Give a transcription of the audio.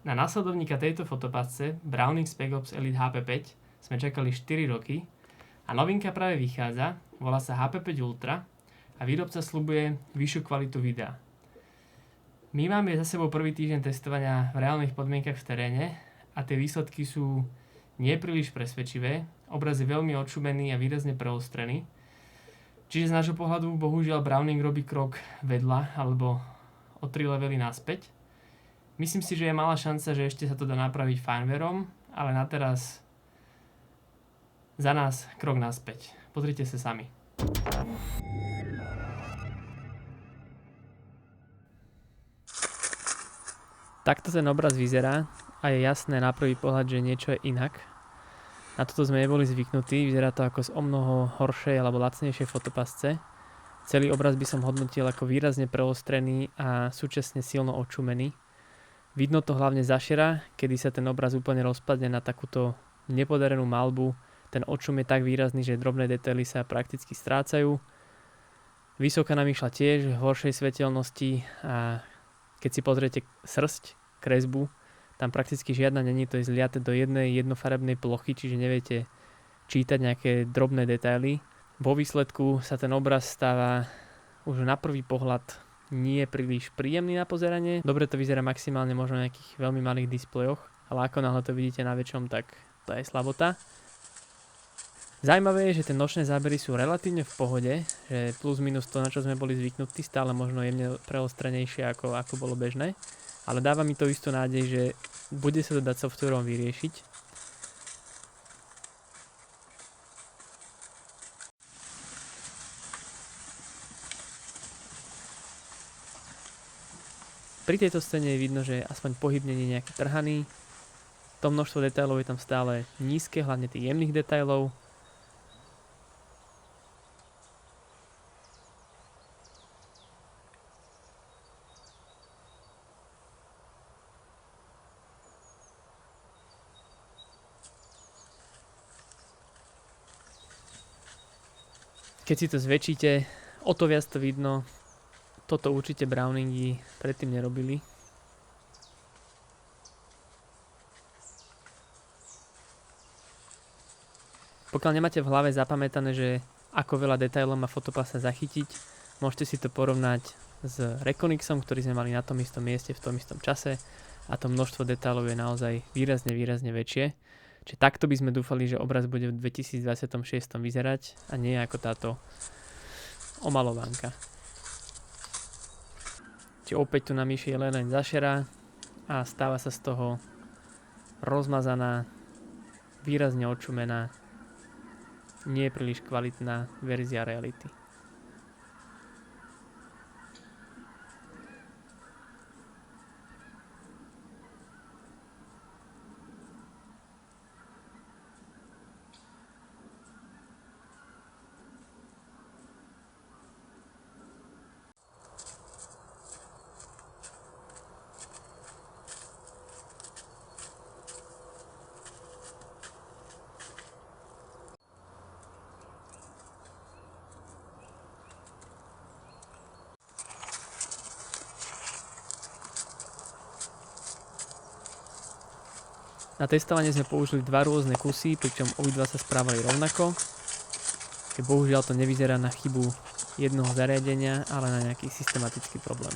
Na následovníka tejto fotopasce Browning Spec Ops Elite HP5 sme čakali 4 roky a novinka práve vychádza, volá sa HP5 Ultra a výrobca sľubuje vyššiu kvalitu videa. My máme za sebou prvý týždeň testovania v reálnych podmienkach v teréne a tie výsledky sú nie príliš presvedčivé, obraz je veľmi odšumený a výrazne preostrený. Čiže z nášho pohľadu bohužiaľ Browning robí krok vedľa alebo o 3 levely naspäť. Myslím si, že je malá šanca, že ešte sa to dá napraviť firmwareom, ale na teraz za nás krok naspäť. Pozrite sa sami. Takto ten obraz vyzerá a je jasné na prvý pohľad, že niečo je inak. Na toto sme neboli zvyknutí, vyzerá to ako z omnoho horšej alebo lacnejšej fotopasce. Celý obraz by som hodnotil ako výrazne preostrený a súčasne silno odšumený. Vidno to hlavne zašera, kedy sa ten obraz úplne rozpadne na takúto nepodarenú maľbu. Ten odšum je tak výrazný, že drobné detaily sa prakticky strácajú. Vysoká nám išla tiež v horšej svetelnosti a keď si pozriete srsť, kresbu, tam prakticky žiadna není, to je zliaté do jednej jednofarebnej plochy, čiže neviete čítať nejaké drobné detaily. Vo výsledku sa ten obraz stáva už na prvý pohľad nie príliš príjemný na pozeranie. Dobre to vyzerá maximálne možno na nejakých veľmi malých displejoch, ale ako náhle to vidíte na väčšom, tak to je slabota. Zajímavé je, že tie nočné zábery sú relatívne v pohode, že plus minus to, na čo sme boli zvyknutí, stále možno jemne preostrenejšie ako bolo bežné. Ale dáva mi to istú nádej, že bude sa to dať softwarom vyriešiť. Pri tejto scéne je vidno, že aspoň pohyb nie je nejaký trhaný. To množstvo detailov je tam stále nízke, hlavne tých jemných detailov. Keď si to zväčšíte, o to viac to vidno. Toto určite Browningy predtým nerobili. Pokiaľ nemáte v hlave zapamätané, že ako veľa detailov má fotopasa zachytiť, môžete si to porovnať s Reconixom, ktorý sme mali na tom istom mieste v tom istom čase a to množstvo detailov je naozaj výrazne väčšie. Čiže takto by sme dúfali, že obraz bude v 2026 vyzerať a nie ako táto omalovánka. Čiže opäť tu na myši len zašera a stáva sa z toho rozmazaná, výrazne odšumená, nie príliš kvalitná verzia reality. Na testovanie sme použili dva rôzne kusy, pričom obidva sa správali rovnako. Bohužiaľ to nevyzerá na chybu jednoho zariadenia, ale na nejaký systematický problém.